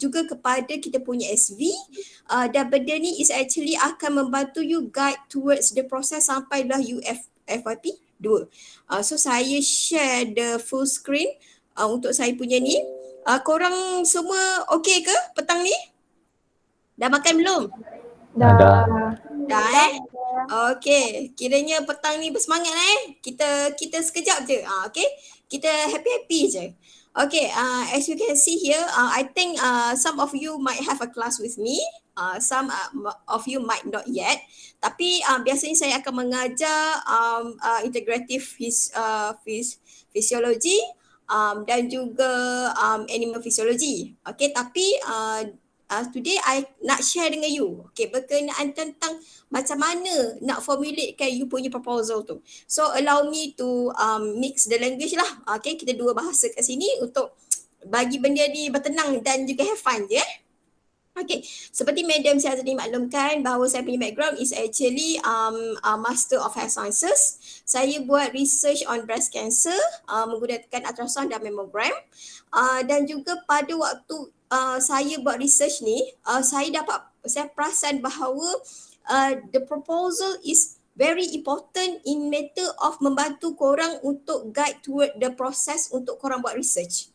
juga kepada kita punya SV, dan benda ni is actually akan membantu you guide towards the process sampailah you FYP 2. So saya share the full screen untuk saya punya ni. Korang semua okey ke petang ni? Dah makan belum? Dah. Dah okey, kiranya petang ni bersemangat Kita sekejap je. Okey. Kita happy-happy je. Okay, as you can see here, I think some of you might have a class with me. Some of you might not yet. Tapi biasanya saya akan mengajar integrative physiology dan juga animal physiology. Okay, tapi today I nak share dengan you berkenaan tentang macam mana nak formulatekan you punya proposal tu. So allow me to mix the language lah. Okay, kita dua bahasa kat sini untuk bagi benda ni bertenang dan juga have fun je. Okay, seperti Madam Syazri maklumkan bahawa saya punya background is actually Master of Health Sciences. Saya buat research on breast cancer menggunakan ultrasound dan mammogram. Dan juga pada waktu saya buat research ni, saya perasan bahawa the proposal is very important in matter of membantu korang untuk guide toward the process untuk korang buat research.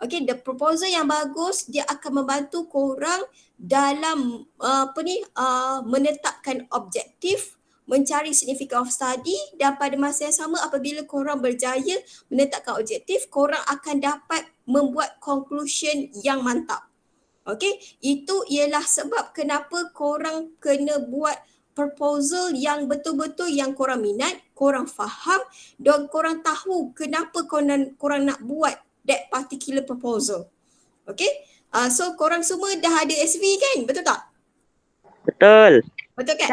Okay, the proposal yang bagus dia akan membantu korang dalam menetapkan objektif, mencari significance of study, dan pada masa yang sama apabila korang berjaya menetapkan objektif, korang akan dapat membuat conclusion yang mantap. Okay, itu ialah sebab kenapa korang kena buat proposal yang betul-betul yang korang minat, korang faham dan korang tahu kenapa korang nak buat that particular proposal. Okay, so korang semua dah ada SV kan? Betul tak? Betul. Betul kan?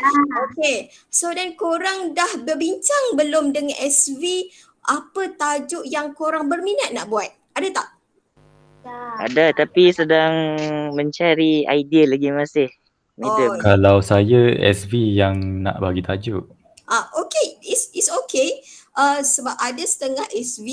Okay, so dan korang dah berbincang belum dengan SV apa tajuk yang korang berminat nak buat? Ada tak? Ada, tapi sedang mencari idea lagi masih. Kalau saya SV yang nak bagi tajuk. Okay, it's okay. Sebab ada setengah SV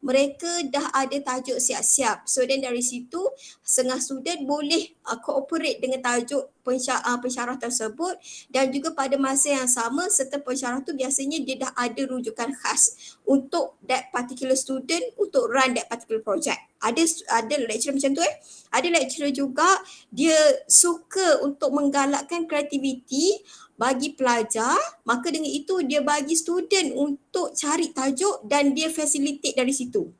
mereka dah ada tajuk siap-siap. So then dari situ setengah student boleh cooperate dengan tajuk pensyarah tersebut, dan juga pada masa yang sama serta pensyarah tu biasanya dia dah ada rujukan khas untuk that particular student untuk run that particular project. Ada lecturer macam tu Ada lecturer juga dia suka untuk menggalakkan kreativiti bagi pelajar, maka dengan itu dia bagi student untuk cari tajuk dan dia facilitate dari situ.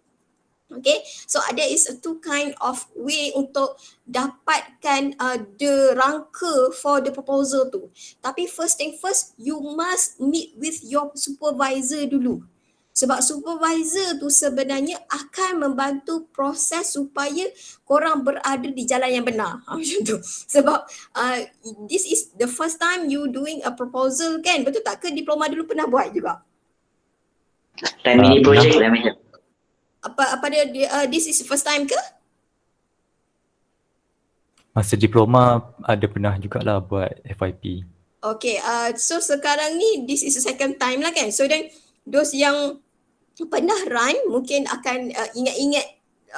Okay, so there is two kind of way untuk dapatkan the rangka for the proposal tu. Tapi first thing first, you must meet with your supervisor dulu. Sebab supervisor tu sebenarnya akan membantu proses supaya korang berada di jalan yang benar. Macam tu. Sebab this is the first time you doing a proposal kan? Betul tak? Ke diploma dulu pernah buat juga? Time mini project lah macam. Apa this is first time ke? Masa diploma ada pernah jugalah buat FYP. Okay, so sekarang ni this is the second time lah kan? So then those yang pernah run mungkin akan ingat-ingat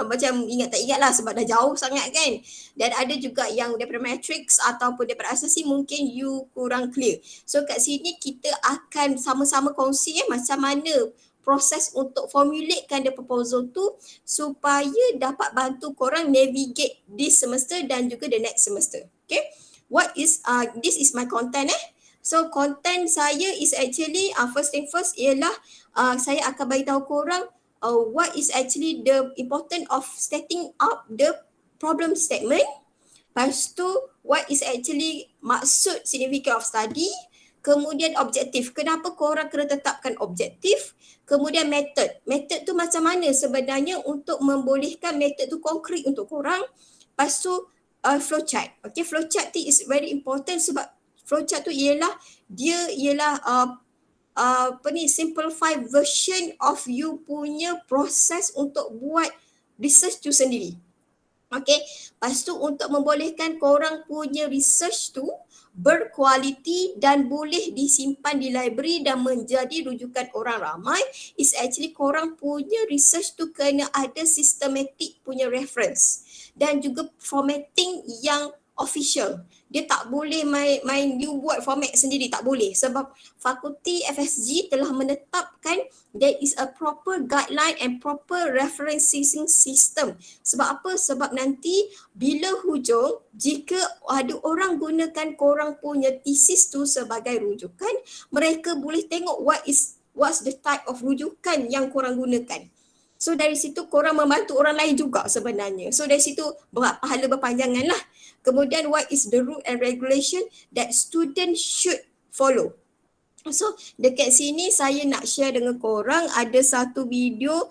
macam ingat tak ingat lah sebab dah jauh sangat kan. Dan ada juga yang daripada matrix ataupun daripada asasi mungkin you kurang clear. So kat sini kita akan sama-sama kongsi macam mana proses untuk formulatekan the proposal tu supaya dapat bantu korang navigate this semester dan juga the next semester. Okay, this is my content So content saya is actually first thing first ialah saya akan bagi tahu korang what is actually the important of setting up the problem statement. Lepas tu what is actually maksud significance of study, kemudian objektif. Kenapa korang kena tetapkan objektif, kemudian method. Method tu macam mana sebenarnya untuk membolehkan method tu konkret untuk korang. Lepas tu flowchart. Okay, flowchart tu is very important sebab flowchart tu ialah simplified version of you punya proses untuk buat research tu sendiri. Okay, lepas tu untuk membolehkan korang punya research tu berkualiti dan boleh disimpan di library dan menjadi rujukan orang ramai, is actually korang punya research tu kena ada systematic punya reference dan juga formatting yang official. Dia tak boleh main you buat format sendiri, tak boleh, sebab fakulti FSG telah menetapkan there is a proper guideline and proper referencing system. Sebab apa? Sebab nanti bila hujung, jika ada orang gunakan korang punya thesis tu sebagai rujukan, mereka boleh tengok what's the type of rujukan yang korang gunakan. So dari situ korang membantu orang lain juga sebenarnya. So dari situ pahala berpanjangan lah. Kemudian what is the rule and regulation that student should follow. So dekat sini saya nak share dengan korang ada satu video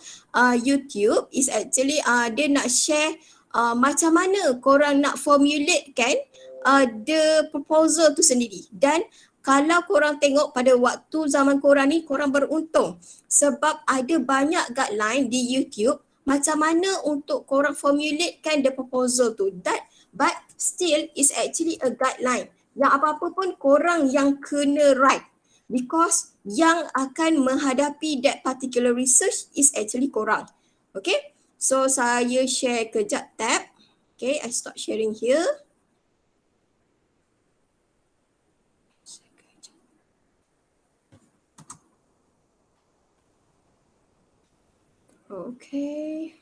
YouTube, is actually dia nak share macam mana korang nak formulatekan the proposal tu sendiri. Dan kalau korang tengok pada waktu zaman korang ni, korang beruntung sebab ada banyak guideline di YouTube macam mana untuk korang formulatekan the proposal tu. But still is actually a guideline yang apa-apa pun korang yang kena write, because yang akan menghadapi that particular research is actually korang. Okay, so saya share kejap tab. Okay, I stop sharing here. Okay.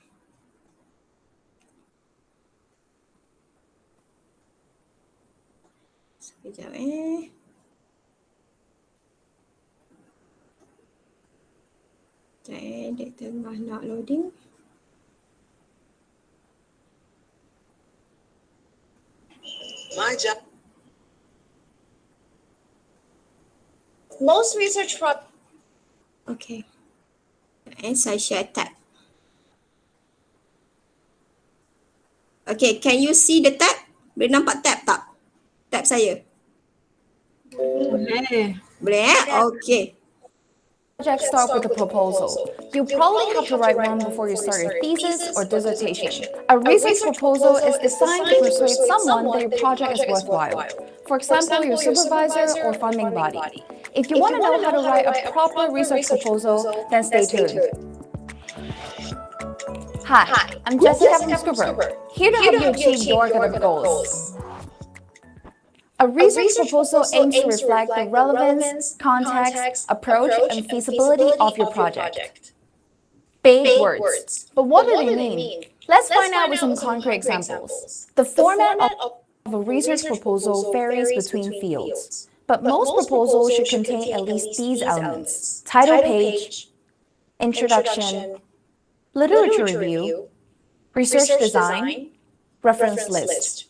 Sekejap dia tengah nak loading. Most research Okay. And saya share tab. Okay, can you see the tab? Boleh nampak tab tak? Tab saya. Boleh. Boleh Okay. Project start with a proposal. You probably have to write one before you start your thesis or dissertation. A research proposal is designed to persuade someone that your project is worthwhile. For example, your supervisor or funding body. If you want to know how to write a proper research proposal, then stay tuned. Hi, I'm Jessica from Scriber, here to help you achieve your academic goals. A research proposal aims to reflect the relevance, context, approach, and feasibility of your project. Big words, but what do they mean? Let's find out with some concrete examples. The format of a research proposal varies between fields, but most proposals should contain at least these elements: title page, introduction, literature review, research design, reference list.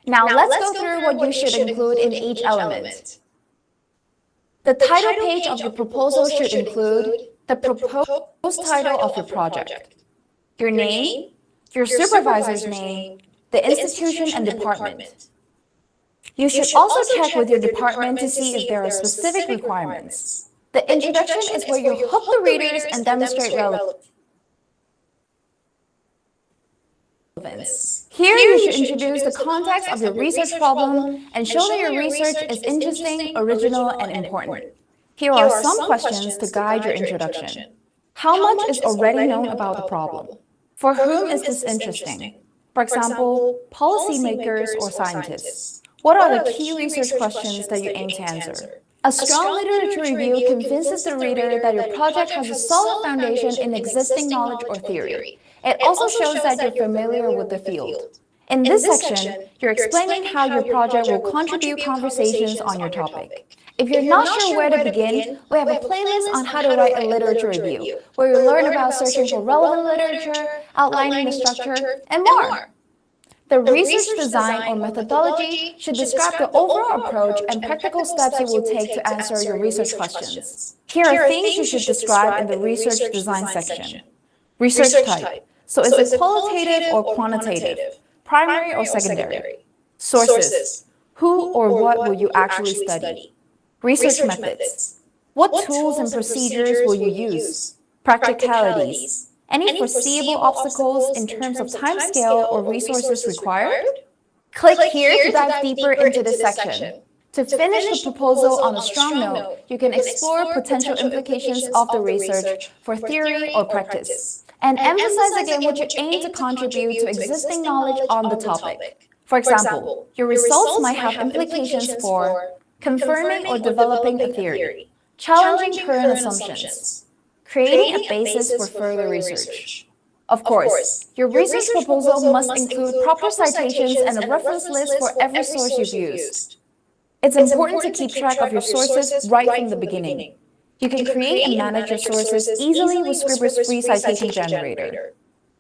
Now let's go through what you should include in each element. The title page of your proposal should include the proposed title of your project, your name, your supervisor's name, the institution and department. You should also check with your department to see if there are specific requirements. The introduction is where you hook the readers and demonstrate relevance. Here you should introduce the context of your research problem and show that your research is interesting, original, and important. Here are some questions to guide your introduction. How much is already known about the problem? For whom is this interesting? For example, policymakers or scientists. What are the key research questions that you aim to answer? A strong literature review convinces the reader that your project has a solid foundation in existing knowledge or theory. It also shows that you're familiar with the field. In this section, you're explaining how your project will contribute conversations on your topic. If you're not sure where to begin, we have a playlist on how to write a literature review, where you learn about searching for relevant literature, outlining the structure, and more. The research design or methodology should describe the overall approach and practical steps you will take to answer your research questions. Here are things you should describe in the research design section. Research type. So is it qualitative or quantitative? Primary or secondary? Sources. Who or what will you actually study? Research methods. What tools and procedures will you use? Practicalities. Any foreseeable obstacles in terms of timescale or resources required? Click here to dive deeper into this section. To finish the proposal on a strong note, you can explore potential implications of the research for theory or practice, and emphasize again what you aim to contribute to existing knowledge on the topic. For example, your results might have implications for confirming or developing a theory, challenging current assumptions, creating a basis for further research. Of course, your research proposal must include proper citations and a reference list for every source you've used. It's important to keep track of your sources right from the beginning. You can create and manage your sources easily with Scriber's free citation generator.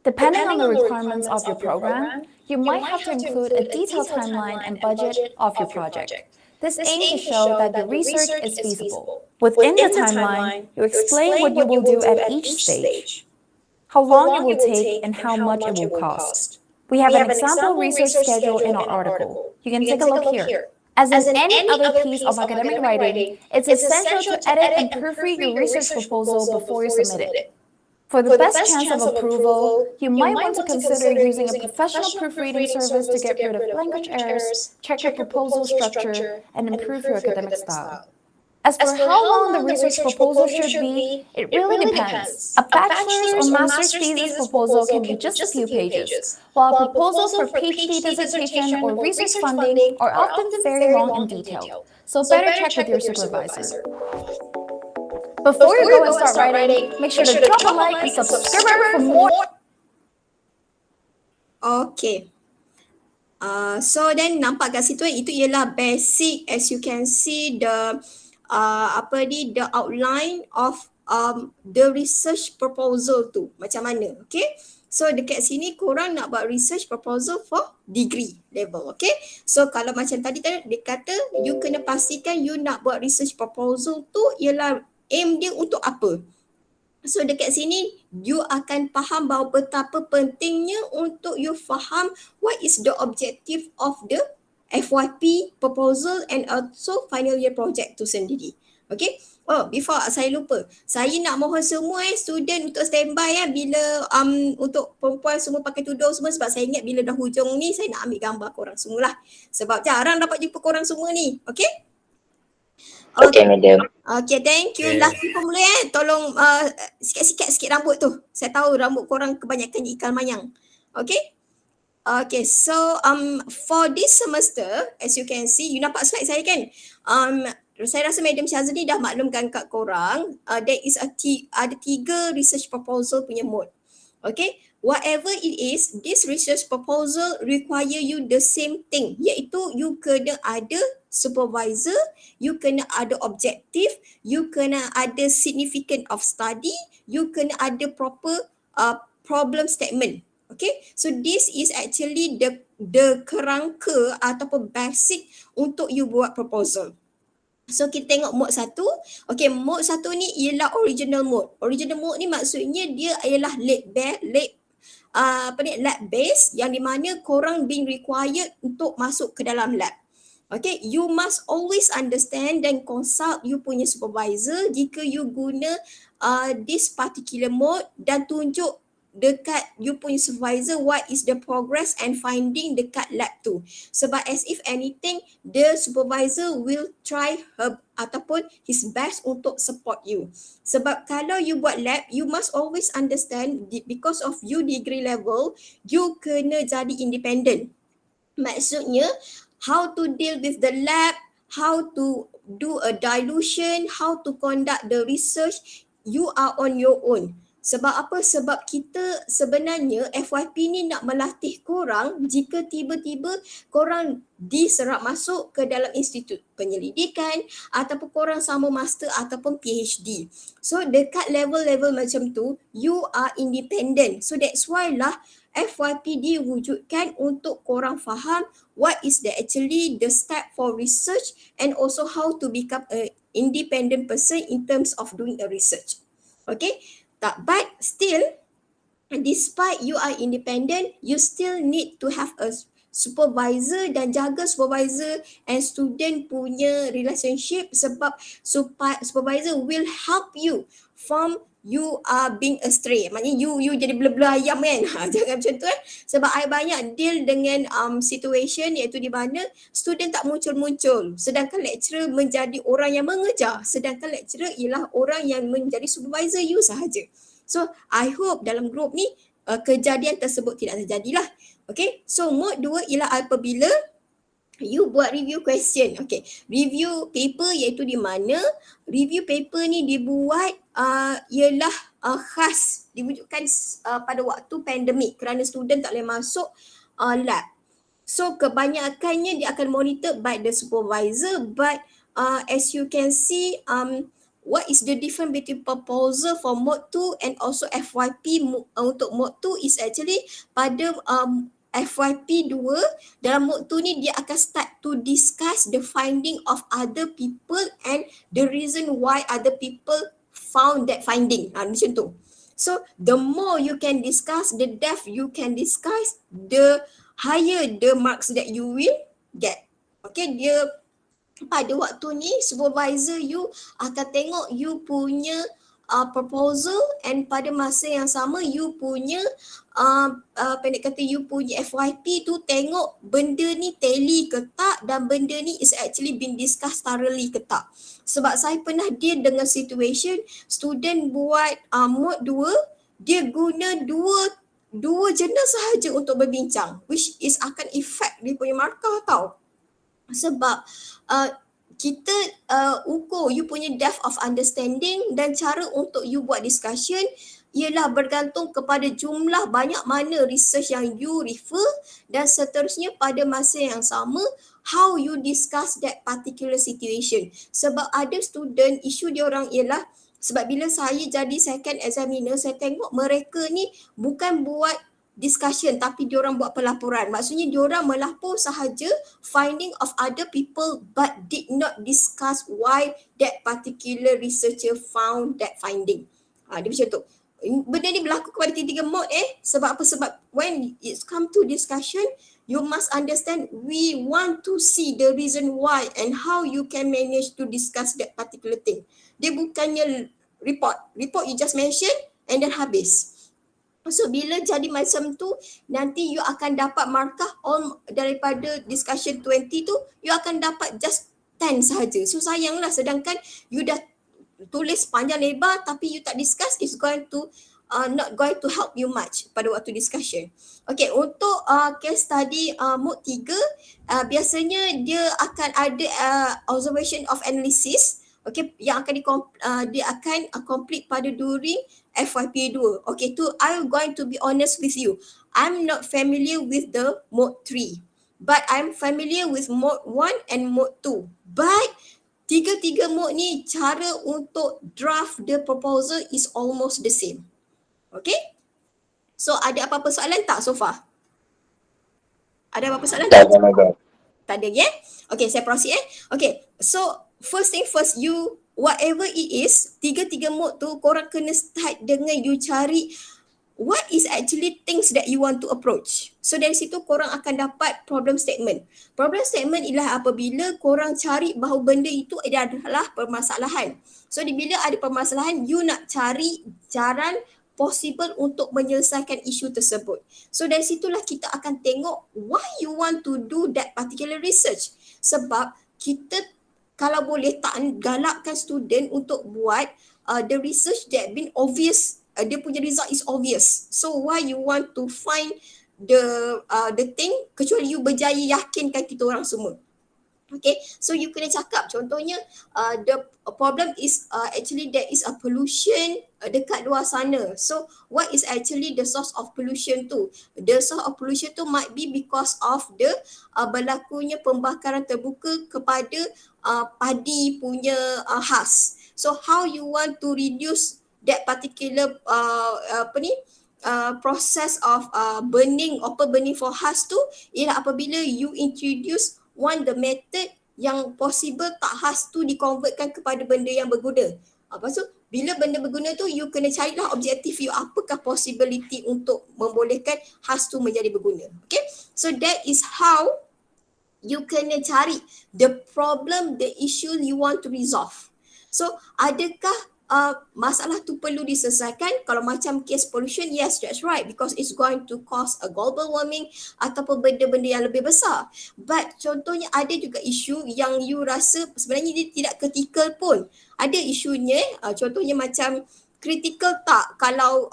Depending on the requirements of your program, you might have to include a detailed timeline and budget of your project. This aims to show that your research is feasible. Within the timeline, you explain what you will do at each stage, how long it will take, and how much it will cost. We have an example research schedule in our article. You can take a look here. As in any other piece of academic writing, it's essential to edit and proofread your research proposal before you submit it. For the best chance of approval, you might want to consider using a professional proofreading service to get rid of language errors, check your proposal structure, and improve your academic style. As for how long the research proposal should be, it really depends. A bachelor's or master's thesis proposal can be just a few pages, while proposals for PhD dissertation or research funding are often very long and detailed, so better check with your supervisor. Before you go and start writing, make sure to drop a like and subscribe for more. Okay. So then nampak kat situ itu ialah basic, as you can see the the outline of the research proposal tu macam mana, okay? So dekat sini korang nak buat research proposal for degree level, okay? So kalau macam tadi dia kata you kena pastikan you nak buat research proposal tu ialah aim dia untuk apa. So dekat sini you akan faham bahawa betapa pentingnya untuk you faham what is the objective of the FYP proposal and also final year project tu sendiri. Okay. Oh, before saya lupa. Saya nak mohon semua student untuk standby bila untuk perempuan semua pakai tudung semua, sebab saya ingat bila dah hujung ni saya nak ambil gambar korang semua lah. Sebab jarang dapat jumpa korang semua ni. Okay. Okay, madam. Okay, thank you. Okay. Last mula tolong sikat-sikat sikit rambut tu. Saya tahu rambut korang kebanyakan ikan mayang. Okay. Okay, so for this semester, as you can see, you nampak slide saya kan? Saya rasa Madam Syazli dah maklumkan kat korang, there is ada 3 research proposal punya mode. Okay, whatever it is, this research proposal require you the same thing, iaitu you kena ada supervisor, you kena ada objective, you kena ada significant of study, you kena ada proper problem statement. Okay, so this is actually the kerangka ataupun basic untuk you buat proposal. So kita tengok mode 1. Okay, mode 1 ni ialah original mode. Original mode ni maksudnya dia ialah lab based, yang di mana korang being required untuk masuk ke dalam lab. Okay, you must always understand dan consult you punya supervisor jika you guna this particular mode, dan tunjuk dekat you punya supervisor what is the progress and finding dekat lab tu. Sebab as if anything, the supervisor will try her ataupun his best untuk support you. Sebab kalau you buat lab, you must always understand because of you degree level, you kena jadi independent. Maksudnya, how to deal with the lab, how to do a dilution, how to conduct the research, you are on your own. Sebab apa? Sebab kita sebenarnya FYP ni nak melatih korang jika tiba-tiba korang diserap masuk ke dalam institut penyelidikan ataupun korang sama master ataupun PhD. So dekat level-level macam tu, you are independent. So that's why lah FYP diwujudkan untuk korang faham what is actually the step for research and also how to become an independent person in terms of doing a research. Okay? But still, despite you are independent, you still need to have a supervisor dan jaga supervisor and student punya relationship, sebab supervisor will help you from you are being astray. Maknanya you jadi blur-blur ayam kan. Jangan macam tu Sebab I banyak deal dengan situation iaitu di mana student tak muncul-muncul. Sedangkan lecturer menjadi orang yang mengejar. Sedangkan lecturer ialah orang yang menjadi supervisor you sahaja. So I hope dalam group ni kejadian tersebut tidak terjadilah. Okay, so mode 2 ialah apabila you buat review question. Okay, review paper iaitu di mana review paper ni dibuat ialah khas diwujudkan pada waktu pandemik kerana student tak boleh masuk lab. So kebanyakannya dia akan monitor by the supervisor, but as you can see what is the difference between proposal for mode 2 and also FYP untuk mode 2 is actually pada FYP 2 dalam mode 2 ni dia akan start to discuss the finding of other people and the reason why other people found that finding. Macam tu. So the more you can discuss, the depth you can discuss, the higher the marks that you will get. Okay, dia pada waktu ni supervisor you akan tengok you punya proposal and pada masa yang sama you punya pendek kata you punya FYP tu tengok benda ni tally ke tak dan benda ni is actually been discussed thoroughly ke tak. Sebab saya pernah deal dengan situation student buat mode 2, dia guna dua jenis sahaja untuk berbincang, which is akan effect dia punya markah tau. Sebab kita ukur you punya depth of understanding dan cara untuk you buat discussion ialah bergantung kepada jumlah banyak mana research yang you refer dan seterusnya pada masa yang sama how you discuss that particular situation. Sebab ada student isu dia orang ialah sebab bila saya jadi second examiner saya tengok mereka ni bukan buat discussion tapi diorang buat pelaporan. Maksudnya diorang melapor sahaja finding of other people but did not discuss why that particular researcher found that finding. Dia macam tu. Benda ni berlaku kepada tiga mode sebab apa? Sebab when it's come to discussion you must understand we want to see the reason why and how you can manage to discuss that particular thing. Dia bukannya report you just mention and then habis. So bila jadi macam tu nanti you akan dapat markah daripada discussion 20 tu you akan dapat just 10 sahaja. So sayanglah sedangkan you dah tulis panjang lebar tapi you tak discuss is going to not going to help you much pada waktu discussion. Okay, untuk case study mode 3 biasanya dia akan ada observation of analysis. Okay, yang akan dia akan complete pada during FYP 2. Okay, I'm going to be honest with you. I'm not familiar with the mode 3. But I'm familiar with mode 1 and mode 2. But tiga-tiga mode ni cara untuk draft the proposal is almost the same. Okay? So ada apa-apa soalan tak so far? Ada apa-apa soalan tak? Tak ada ya? Okay, saya proceed Okay, so first thing first, you whatever it is, tiga-tiga mode tu korang kena start dengan you cari what is actually things that you want to approach. So dari situ korang akan dapat problem statement. Problem statement ialah apabila korang cari bahawa benda itu adalah permasalahan. So bila ada permasalahan, you nak cari jalan possible untuk menyelesaikan isu tersebut. So dari situlah kita akan tengok why you want to do that particular research. Sebab kita kalau boleh tak galakkan student untuk buat the research that been obvious, dia punya result is obvious. So why you want to find the thing kecuali you berjaya yakinkan kita orang semua. Okay, so you kena cakap contohnya the problem is actually there is a pollution dekat luar sana. So what is actually the source of pollution tu? The source of pollution tu might be because of the berlakunya pembakaran terbuka kepada padi punya khas. So how you want to reduce that particular process of burning for khas tu ialah apabila you introduce the method yang possible tak khas tu dikonvertkan kepada benda yang berguna. Lepas tu bila benda berguna tu you kena carilah objektif you, apakah possibility untuk membolehkan khas tu menjadi berguna. Okay, so that is how you kena cari the problem, the issue you want to resolve. So adakah masalah tu perlu diselesaikan. Kalau macam case pollution, yes, that's right, because it's going to cause a global warming ataupun benda-benda yang lebih besar. But contohnya ada juga isu yang you rasa sebenarnya dia tidak critical pun. Ada isunya, contohnya macam critical tak kalau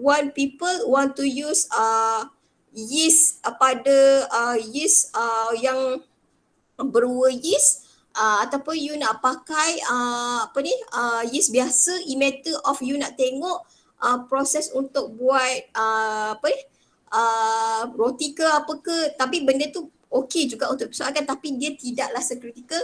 one people want to use yeast pada yeast yang berua yeast, ataupun you nak pakai yeast biasa, in matter of you nak tengok proses untuk buat roti ke apa ke, tapi benda tu okey juga untuk persoalkan, tapi dia tidaklah se-critical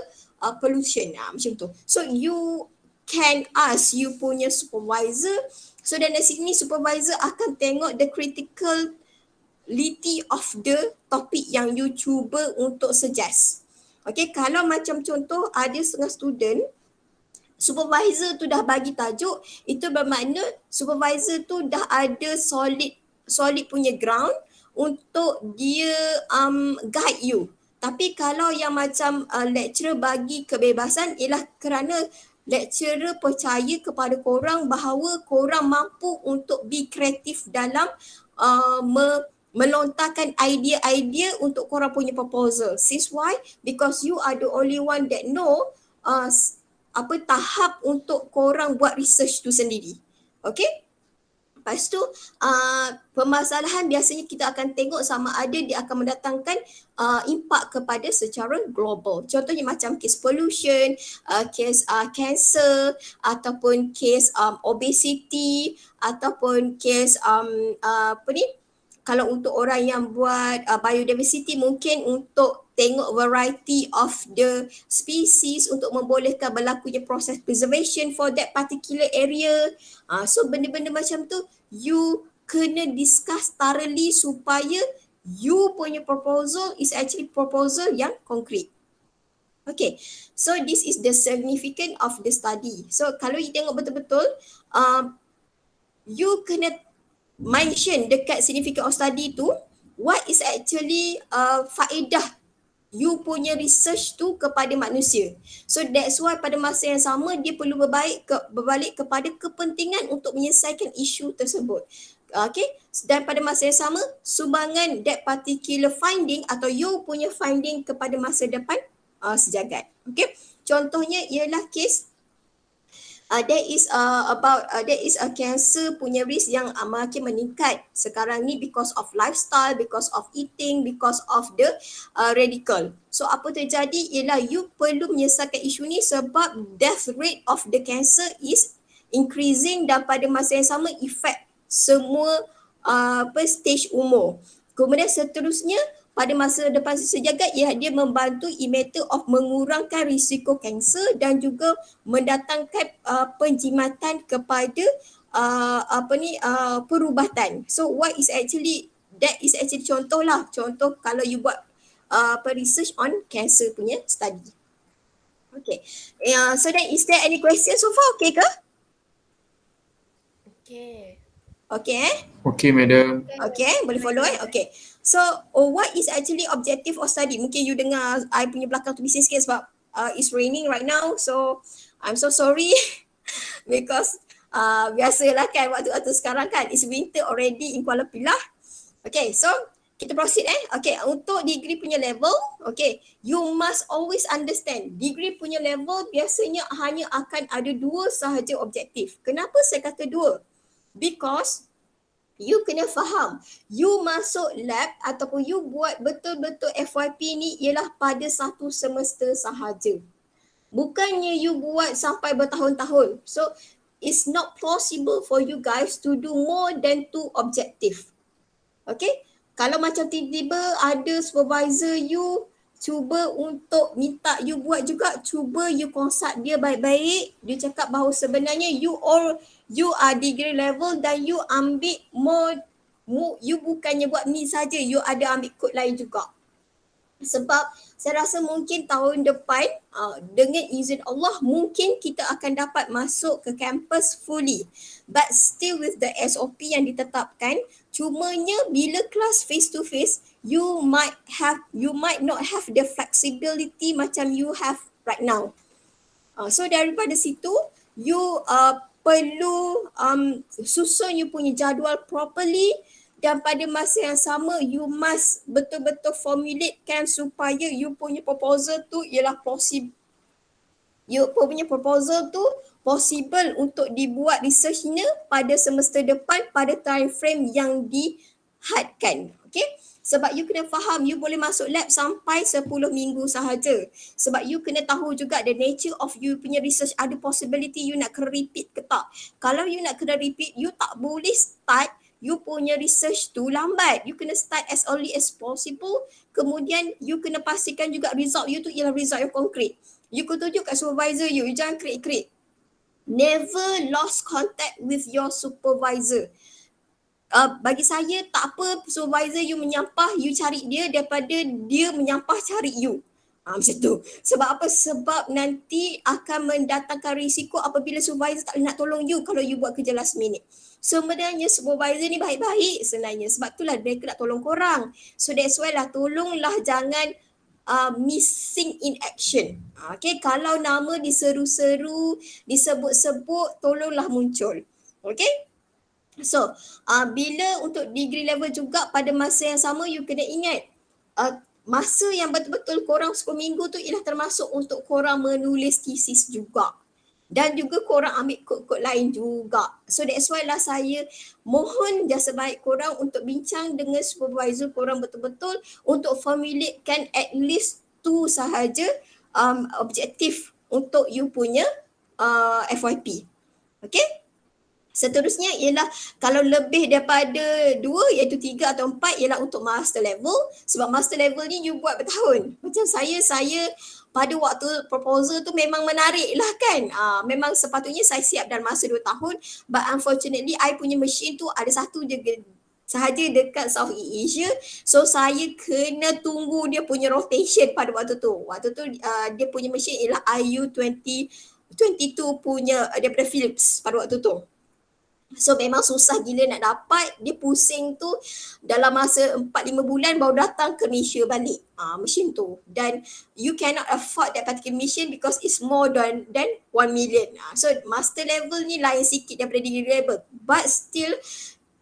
pollution macam tu. So you can ask you punya supervisor, so dan dari sini supervisor akan tengok the criticality of the topic yang you cuba untuk suggest. Okay, kalau macam contoh ada setengah student, supervisor tu dah bagi tajuk, itu bermakna supervisor tu dah ada solid punya ground untuk dia guide you. Tapi kalau yang macam lecturer bagi kebebasan ialah kerana lecturer percaya kepada korang bahawa korang mampu untuk be kreatif dalam melontarkan idea-idea untuk korang punya proposal. Since why? Because you are the only one that know tahap untuk korang buat research tu sendiri. Okay? Lepas tu permasalahan biasanya kita akan tengok sama ada dia akan mendatangkan impak kepada secara global. Contohnya macam case pollution, case cancer, ataupun case obesity, ataupun case kalau untuk orang yang buat biodiversity mungkin untuk tengok variety of the species untuk membolehkan berlakunya proses preservation for that particular area. So benda-benda macam tu you kena discuss thoroughly supaya you punya proposal is actually proposal yang konkret. Okay, so this is the significance of the study. So kalau you tengok betul-betul, you kena mention dekat significance of study tu, what is actually faedah you punya research tu kepada manusia. So that's why pada masa yang sama dia perlu berbalik kepada kepentingan untuk menyelesaikan isu tersebut. Okay, dan pada masa yang sama sumbangan that particular finding atau you punya finding kepada masa depan sejagat. Okay, contohnya ialah case there is a cancer punya risk yang makin meningkat sekarang ni because of lifestyle, because of eating, because of the radical. So apa terjadi ialah you perlu menyelesaikan isu ni sebab death rate of the cancer is increasing dan pada masa yang sama effect semua stage umur. Kemudian seterusnya pada masa depan sejagat ia dia membantu in matter of mengurangkan risiko kanser dan juga mendatangkan penjimatan kepada perubatan. So what is actually that is actually contoh kalau you buat research on cancer punya study. Okay. So then is there any question so far? Okay ke? Okay. Okay, madam. Okay, boleh follow Okay. So what is actually objective of study? Mungkin you dengar I punya belakang tu bising sikit sebab it's raining right now. So I'm so sorry because biasalah kan waktu sekarang kan it's winter already in Kuala Pilah. Okay, so kita proceed Okay, untuk degree punya level, okay, you must always understand degree punya level biasanya hanya akan ada 2 sahaja objektif. Kenapa saya kata 2? Because you kena faham, you masuk lab ataupun you buat betul-betul FYP ni ialah pada satu semester sahaja. Bukannya you buat sampai bertahun-tahun. So it's not possible for you guys to do more than 2 objective. Okay? Kalau macam tiba-tiba ada supervisor you cuba untuk minta you buat juga, cuba you consult dia baik-baik. Dia cakap bahawa sebenarnya you are degree level dan you ambil you bukannya buat ni saja, you ada ambil kod lain juga. Sebab saya rasa mungkin tahun depan dengan izin Allah mungkin kita akan dapat masuk ke kampus fully. But still with the SOP yang ditetapkan, cumanya bila kelas face to face, you might not have the flexibility macam you have right now. So daripada situ you perlu susun you punya jadual properly, dan pada masa yang sama you must betul-betul formulatekan supaya you punya proposal tu ialah possible. You punya proposal tu possible untuk dibuat researchnya pada semester depan pada time frame yang dihadkan. Okay? Sebab you kena faham you boleh masuk lab sampai 10 minggu sahaja. Sebab you kena tahu juga the nature of you punya research, ada possibility you nak kena repeat ke tak. Kalau you nak kena repeat, you tak boleh start you punya research tu lambat. You kena start as early as possible. Kemudian you kena pastikan juga result you tu ialah result yang konkret. You kena tunjuk kat supervisor you jangan create. Never lost contact with your supervisor. Bagi saya tak apa supervisor you menyampah, you cari dia daripada dia menyampah cari you. Macam tu. Sebab apa? Sebab nanti akan mendatangkan risiko apabila supervisor tak nak tolong you kalau you buat kerja last minute. Sebenarnya supervisor ni baik-baik sebenarnya. Sebab itulah mereka nak tolong korang. So that's why lah, tolonglah jangan missing in action. Okay, kalau nama diseru-seru, disebut-sebut, tolonglah muncul. Okay. So, bila untuk degree level juga pada masa yang sama you kena ingat masa yang betul-betul korang 10 minggu tu ialah termasuk untuk korang menulis thesis juga. Dan juga korang ambil kod-kod lain juga. So that's why lah saya mohon jasa baik korang untuk bincang dengan supervisor korang betul-betul untuk formulatekan at least 2 sahaja objektif untuk you punya FYP. Okay? Seterusnya ialah kalau lebih daripada 2 iaitu 3 atau 4 ialah untuk master level. Sebab master level ni you buat bertahun. Macam saya pada waktu proposal tu memang menarik lah kan. Memang sepatutnya saya siap dalam masa 2 tahun. But unfortunately I punya machine tu ada satu je sahaja dekat Southeast Asia. So saya kena tunggu dia punya rotation pada waktu tu. Waktu tu dia punya machine ialah IU-22 punya daripada Philips pada waktu tu. So memang susah gila nak dapat, dia pusing tu dalam masa 4-5 bulan baru datang ke Malaysia balik mesin tu. Dan you cannot afford that particular machine because it's more than 1 million. So master level ni lain sikit daripada degree level, but still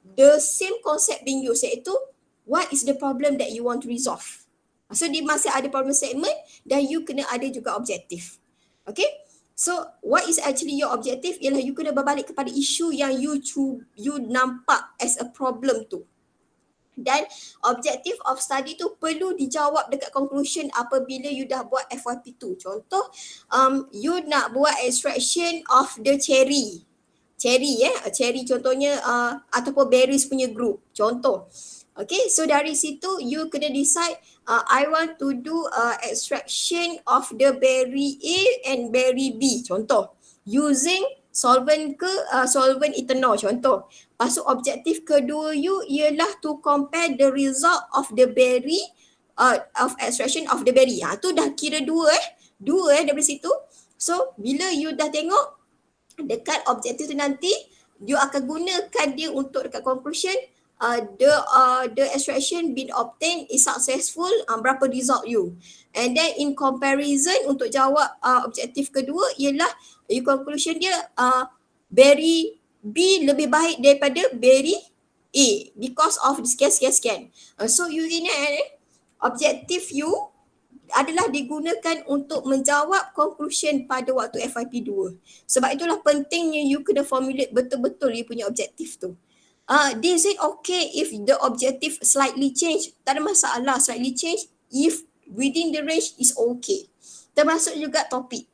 the same concept being used, iaitu what is the problem that you want to resolve. So dia masih ada problem statement dan you kena ada juga objektif. Okay. So what is actually your objective ialah you kena berbalik kepada isu yang you nampak as a problem tu. Dan objective of study tu perlu dijawab dekat conclusion apabila you dah buat FYP tu. Contoh, you nak buat extraction of the cherry. Cherry contohnya ataupun berries punya group. Contoh. Okay, so dari situ you kena decide I want to do extraction of the berry A and berry B. Contoh, using solvent solvent ethanol. Contoh. Lepas tu objektif kedua you ialah to compare the result of the berry of extraction of the berry. Tu dah kira dua daripada situ. So bila you dah tengok dekat objektif tu nanti you akan gunakan dia untuk dekat conclusion. The extraction been obtained is successful, berapa result you. And then in comparison untuk jawab objektif kedua ialah conclusion dia berry B lebih baik daripada berry A because of sekian. So you ingat objektif you adalah digunakan untuk menjawab conclusion pada waktu FYP 2. Sebab itulah pentingnya you kena formulate betul-betul you punya objektif tu. Is it okay if the objective slightly change? Tak ada masalah slightly change if within the range is okay. Termasuk juga topik.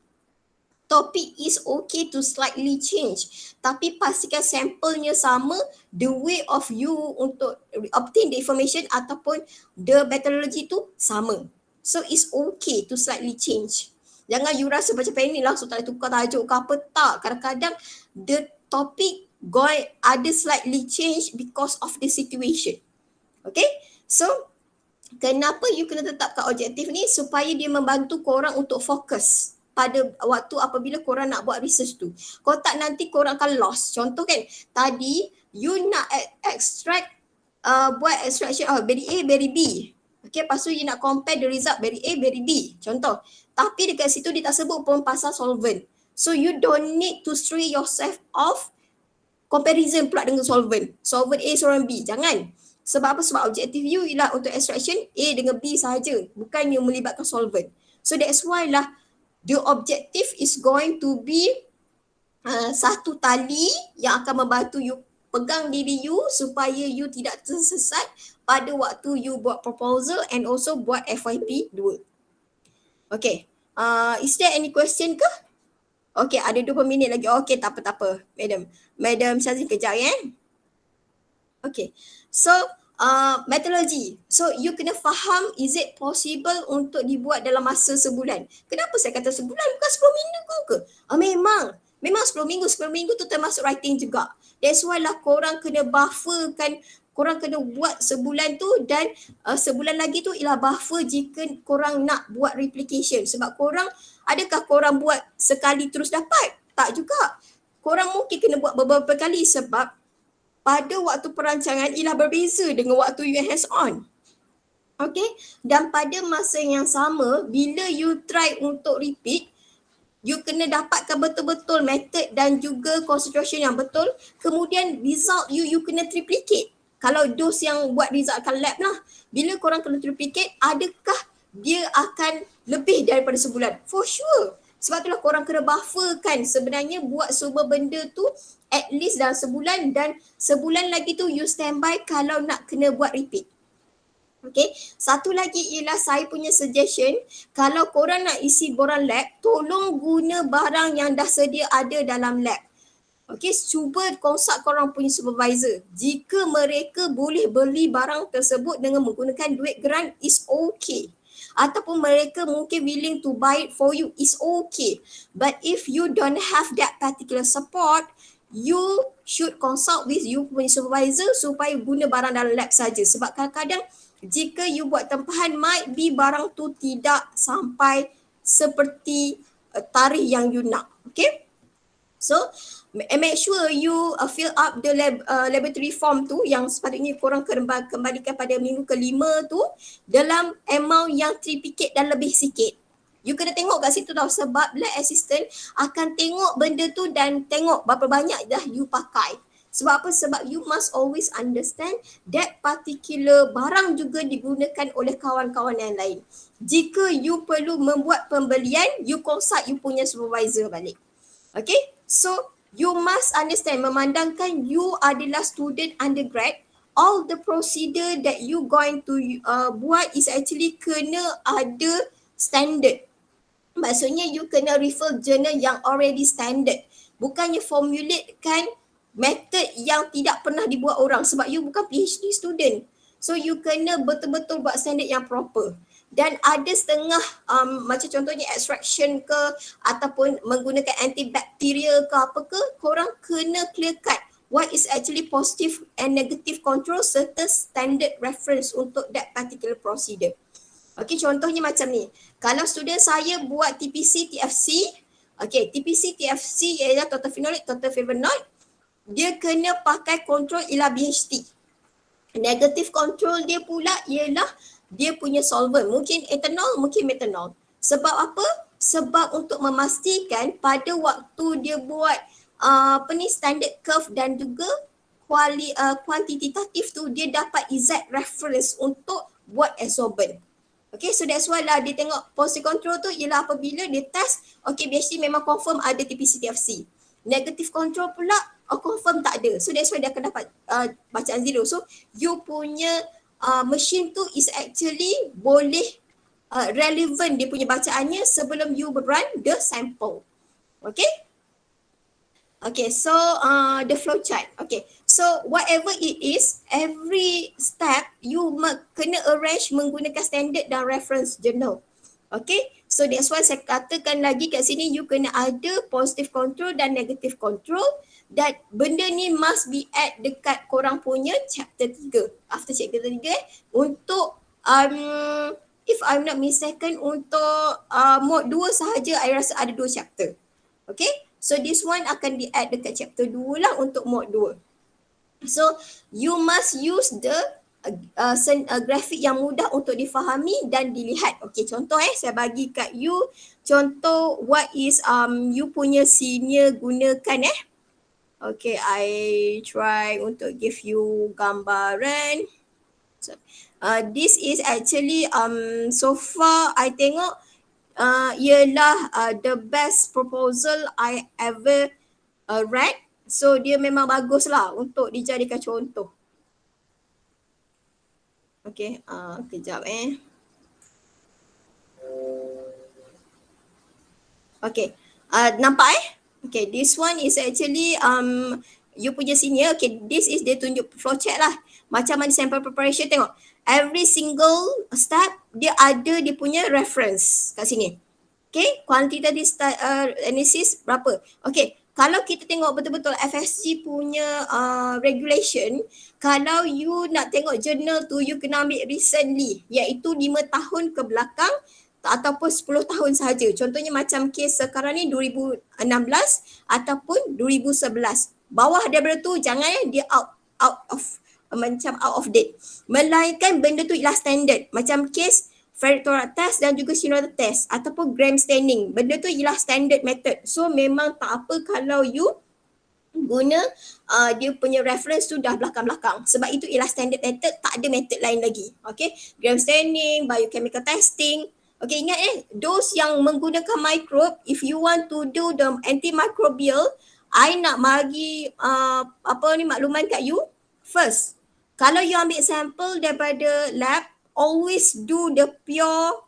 Topik is okay to slightly change. Tapi pastikan sampelnya sama, the way of you untuk obtain the information ataupun the methodology tu sama. So it's okay to slightly change. Jangan you rasa macam ni langsung tak boleh tukar tajuk ke apa, tak. Kadang-kadang the topic ada slightly change because of the situation. Okay, so kenapa you kena tetapkan objektif ni? Supaya dia membantu korang untuk fokus pada waktu apabila korang nak buat research tu. Kalau tak nanti korang akan lost. Contoh kan, tadi you nak extract buat extraction berry A, berry B. Okay, lepas tu you nak compare the result berry A, berry B. Contoh. Tapi dekat situ dia tak sebut pun pasal solvent. So you don't need to stray yourself off comparison pula dengan solvent. Solvent A, solvent B. Jangan. Sebab apa? Sebab objektif you ialah untuk extraction A dengan B sahaja. Bukannya melibatkan solvent. So that's why lah the objective is going to be satu tali yang akan membantu you pegang diri you supaya you tidak tersesat pada waktu you buat proposal and also buat FYP 2. Okay. Is there any question ke? Okay, ada 20 minit lagi. Okay, tak apa. Madam Syazrin kejap ya. Okay. So, methodology. So, you kena faham is it possible untuk dibuat dalam masa sebulan. Kenapa saya kata sebulan? Bukan 10 minggu ke? Memang 10 minggu. 10 minggu tu termasuk writing juga. That's why lah korang kena bufferkan, korang kena buat sebulan tu dan sebulan lagi tu ialah buffer jika korang nak buat replication. Sebab adakah korang buat sekali terus dapat? Tak juga. Korang mungkin kena buat beberapa kali sebab pada waktu perancangan ialah berbeza dengan waktu you hands on. Okay? Dan pada masa yang sama, bila you try untuk repeat, you kena dapatkan betul-betul method dan juga concentration yang betul. Kemudian result you kena triplicate. Kalau those yang buat result kat lab lah, bila korang kena triplicate, adakah dia akan lebih daripada sebulan? For sure. Sebab itulah korang kena bufferkan sebenarnya buat semua benda tu at least dalam sebulan dan sebulan lagi tu you standby kalau nak kena buat repeat. Okay, satu lagi ialah saya punya suggestion, kalau korang nak isi borang lab, tolong guna barang yang dah sedia ada dalam lab. Okay, cuba consult korang punya supervisor. Jika mereka boleh beli barang tersebut dengan menggunakan duit grant, is okay. Ataupun mereka mungkin willing to buy it for you, is okay. But if you don't have that particular support, you should consult with you punya supervisor supaya guna barang dalam lab saja. Sebab kadang-kadang jika you buat tempahan, might be barang tu tidak sampai seperti tarikh yang you nak. Okay? So, make sure you fill up the laboratory form tu yang sepatutnya korang kembalikan pada minggu ke-5 tu dalam amount yang triplicate dan lebih sikit. You kena tengok kat situ tau sebab lab assistant akan tengok benda tu dan tengok berapa banyak dah you pakai. Sebab apa? Sebab you must always understand that particular barang juga digunakan oleh kawan-kawan yang lain. Jika you perlu membuat pembelian, you consult you punya supervisor balik. Okay? So, you must understand, memandangkan you adalah student undergrad, all the procedure that you going to buat is actually kena ada standard. Maksudnya you kena refer journal yang already standard. Bukannya formulatekan method yang tidak pernah dibuat orang sebab you bukan PhD student. So you kena betul-betul buat standard yang proper. Dan ada setengah macam contohnya extraction ke ataupun menggunakan antibacterial ke apa ke, korang kena clear cut what is actually positive and negative control serta standard reference untuk that particular procedure. Okay, contohnya macam ni. Kalau student saya buat TPC, TFC, okay, TPC, TFC ialah total phenolic, total flavonoid, dia kena pakai control ialah BHT. Negative control dia pula ialah dia punya solvent. Mungkin ethanol, mungkin methanol. Sebab apa? Sebab untuk memastikan pada waktu dia buat standard curve dan juga kuantitatif tu dia dapat exact reference untuk buat absorbent. Okay, so that's why lah dia tengok positive control tu ialah apabila dia test, okay BHT memang confirm ada TPC, TFC. Negative control pula confirm tak ada. So that's why dia akan dapat bacaan zero. So you punya machine tu is actually boleh relevant dia punya bacaannya sebelum you run the sample. Okay? Okay, so the flow chart. Okay, so whatever it is, every step you kena arrange menggunakan standard dan reference journal. Okay, so that's why saya katakan lagi kat sini you kena ada positive control dan negative control dan benda ni must be add dekat korang punya chapter 3. After chapter 3 untuk if I'm not mistaken untuk mod 2 sahaja I rasa ada 2 chapter. Okay, so this one akan di-add dekat chapter 2 lah untuk mod 2. So you must use the grafik yang mudah untuk difahami dan dilihat. Okey, contoh saya bagi kat you contoh what is you punya senior gunakan Okay, I try untuk give you gambaran. So, this is actually so far I tengok ialah the best proposal I ever read. So dia memang bagus lah untuk dijadikan contoh. Okay, kejap Okay, nampak Okay, this one is actually you punya senior. Okay, this is dia tunjuk flowchart lah. Macam mana sample preparation, tengok. Every single step dia ada dia punya reference kat sini. Okay, quantitative analysis berapa. Okay, kalau kita tengok betul-betul FSG punya regulation, kalau you nak tengok journal tu, you kena ambil recently, iaitu 5 tahun ke belakang ataupun 10 tahun sahaja. Contohnya macam kes sekarang ni 2016 ataupun 2011. Bawah daripada tu jangan dia out of date. Melainkan benda tu ialah standard. Macam kes Ferret-Torah test dan juga Shinoda test ataupun gram staining. Benda tu ialah standard method. So memang tak apa kalau you guna dia punya reference tu dah belakang-belakang. Sebab itu ialah standard method, tak ada method lain lagi. Okay, gram staining, biochemical testing. Okay, ingat those yang menggunakan microbe, if you want to do the antimicrobial, I nak bagi makluman kat you. First, kalau you ambil sampel daripada lab, always do the pure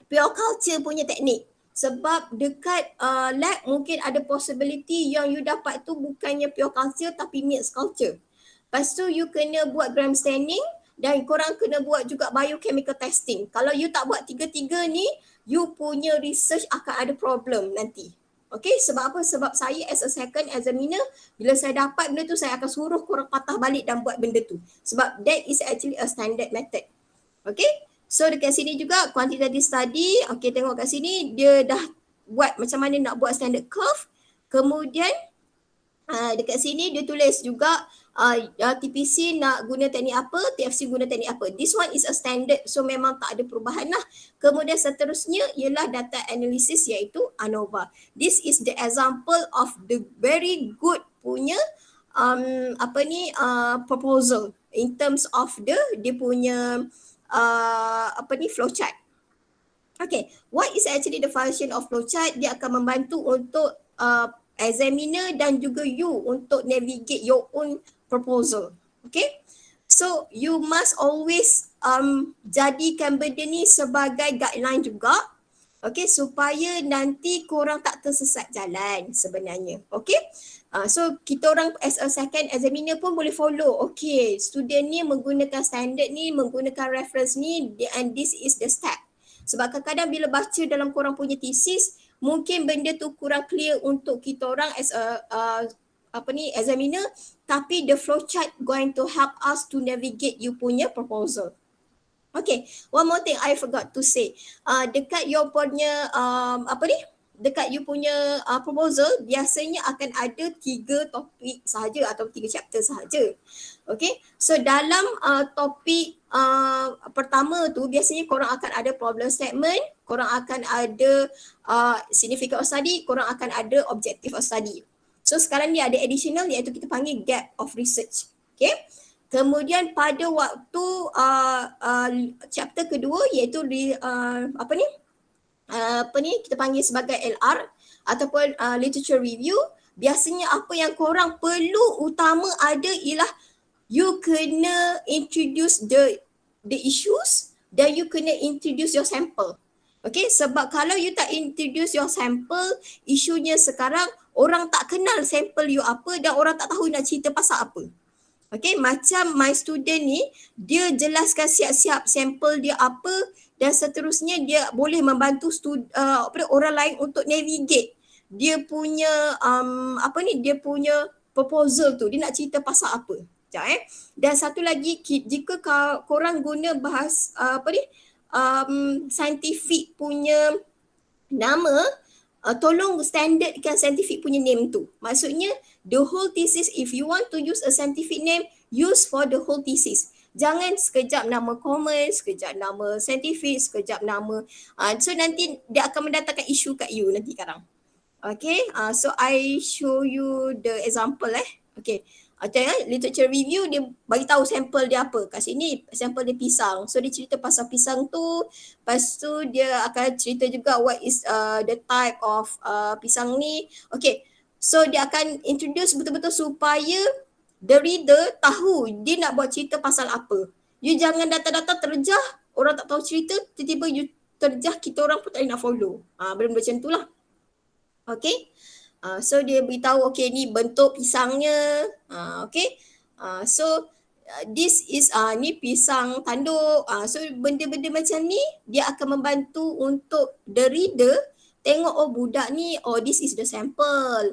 pure culture punya teknik. Sebab dekat lab mungkin ada possibility yang you dapat tu bukannya pure culture tapi mixed culture. Lepas tu you kena buat gram staining dan korang kena buat juga biochemical testing. Kalau you tak buat tiga-tiga ni, you punya research akan ada problem nanti. Okay, sebab apa? Sebab saya as a second examiner, bila saya dapat benda tu, saya akan suruh korang patah balik dan buat benda tu. Sebab that is actually a standard method. Okay, so dekat sini juga quantitative study, okay tengok kat sini, dia dah buat macam mana nak buat standard curve. Kemudian dekat sini dia tulis juga TPC nak guna teknik apa, TFC guna teknik apa. This one is a standard, so memang tak ada perubahan lah. Kemudian seterusnya ialah data analysis iaitu ANOVA. This is the example of the very good punya proposal in terms of dia punya flowchart. Okay, what is actually the function of flowchart? Dia akan membantu untuk examiner dan juga you untuk navigate your own proposal. Okay, so you must always jadikan benda ni sebagai guideline juga. Okay, supaya nanti korang tak tersesat jalan sebenarnya. Okay, so kita orang as a second examiner pun boleh follow. Okay, student ni menggunakan standard ni, menggunakan reference ni, and this is the step. Sebab kadang-kadang bila baca dalam korang punya thesis, mungkin benda tu kurang clear untuk kita orang as a examiner, tapi the flowchart going to help us to navigate you punya proposal. Okay, one more thing I forgot to say. Dekat you punya dekat you punya proposal biasanya akan ada 3 topik sahaja atau 3 chapter sahaja. Okay, so dalam topik pertama tu biasanya korang akan ada problem statement, korang akan ada significance of study, korang akan ada objective of study. So sekarang ni ada additional iaitu kita panggil gap of research. Okay, kemudian pada waktu chapter kedua iaitu kita panggil sebagai LR ataupun literature review. Biasanya apa yang korang perlu utama ada ialah you kena introduce the issues dan you kena introduce your sample. Okay, sebab kalau you tak introduce your sample, isunya sekarang orang tak kenal sample you apa dan orang tak tahu nak cerita pasal apa. Okay, macam my student ni, dia jelaskan siap-siap sampel dia apa dan seterusnya dia boleh membantu orang lain untuk navigate dia punya dia punya proposal tu, dia nak cerita pasal apa. Sekejap Dan satu lagi, jika korang guna bahas scientific punya nama, tolong standardkan scientific punya name tu. Maksudnya the whole thesis, if you want to use a scientific name, use for the whole thesis. Jangan sekejap nama common, sekejap nama scientific, sekejap nama. So nanti dia akan mendatangkan isu kat you nanti sekarang. Okay, so I show you the example Okay, literature review dia bagi tahu sampel dia apa. Kat sini sampel dia pisang. So dia cerita pasal pisang tu. Lepas tu dia akan cerita juga what is the type of pisang ni. Okay, so dia akan introduce betul-betul supaya the reader tahu dia nak buat cerita pasal apa. You jangan datang-datang terjah, orang tak tahu cerita, tiba-tiba you terjah, kita orang pun tak nak follow. Benda macam tu lah. Okay. So dia beritahu okay ni bentuk pisangnya. Okay. So this is ni pisang tanduk. So benda-benda macam ni dia akan membantu untuk the reader tengok budak ni, this is the sample,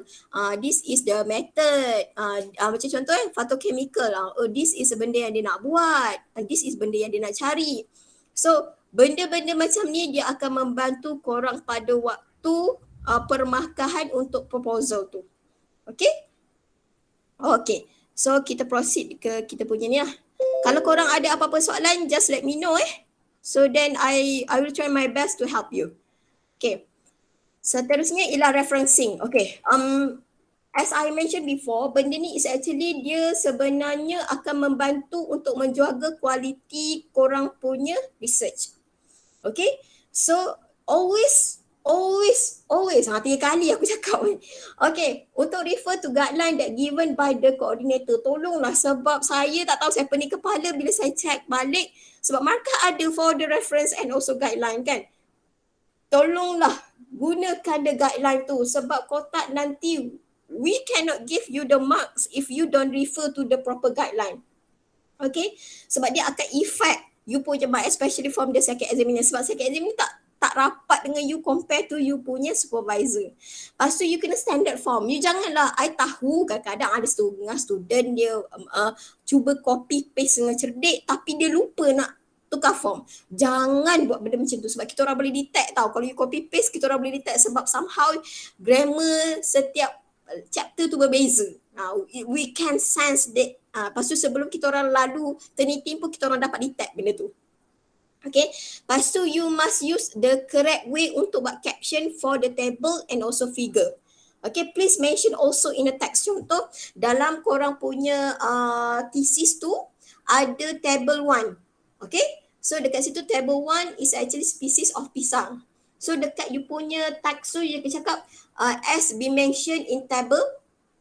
this is the method, macam contoh photochemical, this is benda yang dia nak buat, this is benda yang dia nak cari. So benda-benda macam ni dia akan membantu korang pada waktu permarkahan untuk proposal tu. Okay? Okay, so kita proceed ke kita punya ni lah. Kalau korang ada apa-apa soalan, just let me know So then I will try my best to help you. Okay. Seterusnya ialah referencing. Okay. As I mentioned before, benda ni is actually dia sebenarnya akan membantu untuk menjaga kualiti korang punya research. Okay. So always 3 kali aku cakap. Okay, untuk refer to guideline that given by the coordinator. Tolonglah, sebab saya tak tahu saya pening kepala bila saya check balik. Sebab markah ada for the reference and also guideline kan. Tolonglah gunakan the guideline tu, sebab kotak nanti we cannot give you the marks if you don't refer to the proper guideline. Okay, sebab dia akan effect you punya mark, especially from the second examiner. Sebab second examiner tak rapat dengan you compare to you punya supervisor. Lepas tu you kena standard form. You janganlah, I tahu kadang-kadang ada student dia cuba copy paste dengan cerdik tapi dia lupa nak tukar form. Jangan buat benda macam tu, sebab kita orang boleh detect tau. Kalau you copy paste, kita orang boleh detect sebab somehow grammar setiap chapter tu berbeza. We can sense that. Lepas tu sebelum kita orang lalu turnitin pun kita orang dapat detect benda tu. Okay, lepas tu you must use the correct way untuk buat caption for the table and also figure. Okay, please mention also in the text. Contoh, dalam korang punya thesis tu ada table 1. Okay, so dekat situ table 1 is actually species of pisang. So dekat you punya text tu you akan cakap as be mentioned in table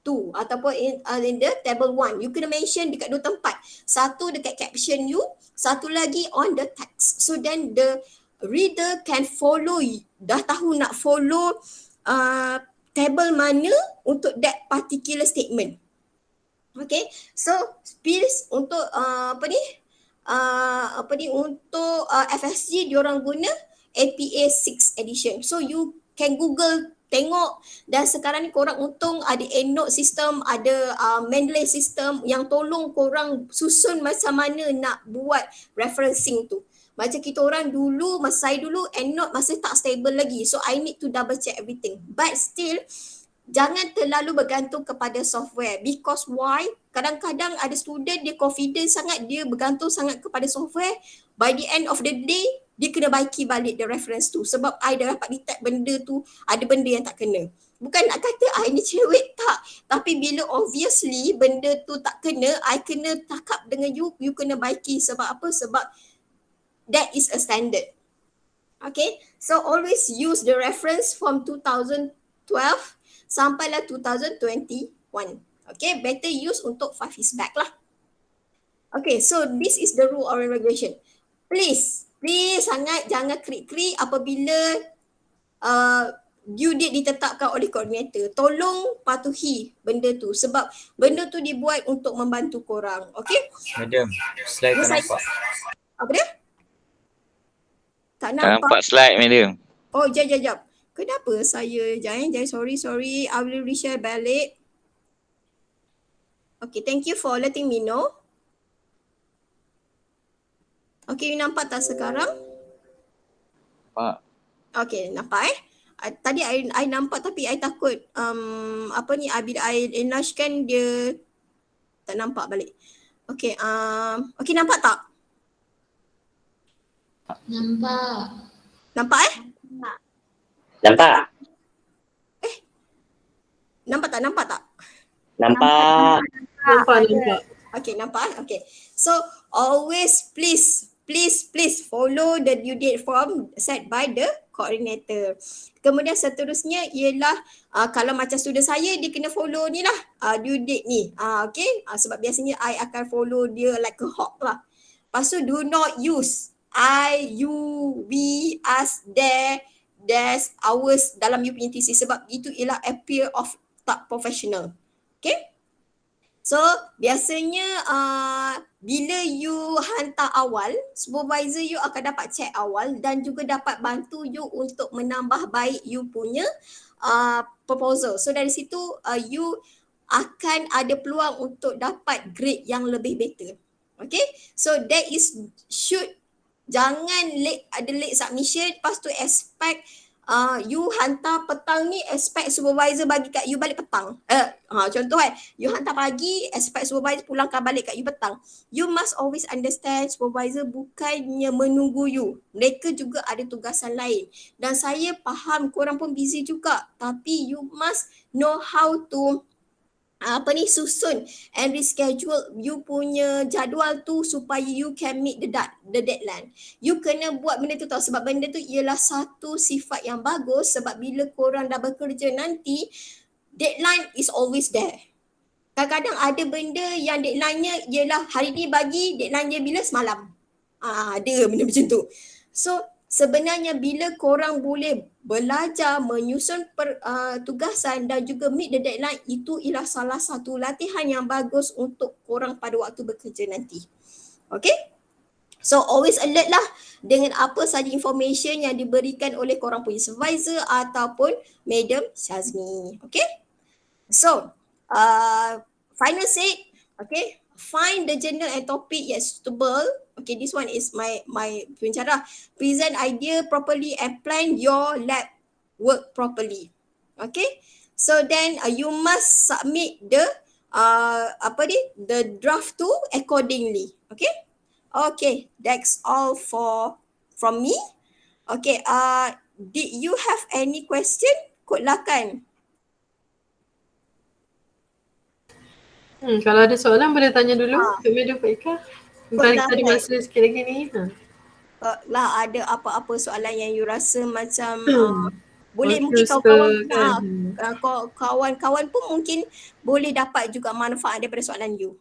2 ataupun in the table 1. You kena mention dekat 2 tempat. Satu dekat caption you, satu lagi on the text. So then the reader can follow, dah tahu nak follow table mana untuk that particular statement. Okay, so please untuk untuk FSG diorang guna APA 6 edition. So you can Google, tengok, dan sekarang ni korang untung ada EndNote system, ada Mendeley system yang tolong korang susun macam mana nak buat referencing tu. Macam kita orang dulu, masa saya dulu EndNote masih tak stable lagi. So I need to double check everything. But still, jangan terlalu bergantung kepada software. Because why? Kadang-kadang ada student dia confident sangat, dia bergantung sangat kepada software. By the end of the day, dia kena baiki balik the reference tu. Sebab I dah dapat detect benda tu, ada benda yang tak kena. Bukan nak kata I ni cerewet, tak. Tapi bila obviously benda tu tak kena, I kena cakap dengan you, you kena baiki. Sebab apa? Sebab that is a standard. Okay, so always use the reference from 2012 sampailah 2021. Okay, better use untuk 5 years back lah. Okay, so this is the rule of regulation. Please sangat jangan krik-krik apabila due date ditetapkan oleh koordinator. Tolong patuhi benda tu sebab benda tu dibuat untuk membantu korang. Okay? Madam, slide tak nampak. Apa dia? Tak Tak nampak. nampak slide, madam. Oh, jap. Kenapa saya sorry. I will reshare balik. Okay, thank you for letting me know. Okay, you nampak tak sekarang? Nampak. Okay, nampak tadi I nampak tapi I takut bila I enlarge kan dia tak nampak balik. Okay, okay, nampak tak? Nampak. Nampak Nampak? Nampak tak? Nampak tak? Nampak. Nampak. Okay, nampak? Okay. So, always please follow the due date form set by the coordinator. Kemudian seterusnya ialah kalau macam student saya, dia kena follow ni lah, due date ni. Okay, sebab biasanya I akan follow dia like a hawk lah. Lepas tu, do not use I, you, we, us, there, there's, ours dalam you punya thesis sebab itu ialah appear of tak professional. Okay? So, biasanya bila you hantar awal, supervisor you akan dapat check awal dan juga dapat bantu you untuk menambah baik you punya proposal. So, dari situ you akan ada peluang untuk dapat grade yang lebih better. Okay? So, that is jangan ada late submission, lepas tu expect you hantar petang ni, expect supervisor bagi kat you balik petang. Contoh you hantar pagi, expect supervisor pulangkan balik kat you petang. You must always understand supervisor bukannya menunggu you. Mereka juga ada tugasan lain. Dan saya faham korang pun busy juga. Tapi you must know how to susun and reschedule you punya jadual tu supaya you can meet the deadline. You kena buat benda tu tau, sebab benda tu ialah satu sifat yang bagus sebab bila korang dah bekerja nanti, deadline is always there. Kadang-kadang ada benda yang deadline-nya ialah hari ni bagi, deadline dia bila? Semalam. Ada benda macam tu. So, sebenarnya bila korang boleh belajar menyusun tugasan dan juga meet the deadline, itu ialah salah satu latihan yang bagus untuk korang pada waktu bekerja nanti. Okay? So always alert lah dengan apa sahaja information yang diberikan oleh korang punya supervisor ataupun Madam Syazmi. Okay? So, final set, okay? Find the journal and topic yang suitable. Okay, this one is my cara. Present idea properly and plan your lab work properly. Okay, so then you must submit the the draft to accordingly. Okay, that's all from me. Okay, did you have any question? Silakan. Kalau ada soalan boleh tanya dulu Kak Madam Pak Ika. Kita ada masa sikit lagi ni. Lah ada apa-apa soalan yang you rasa macam boleh Bagus mungkin kan. kawan-kawan pun mungkin boleh dapat juga manfaat daripada soalan you.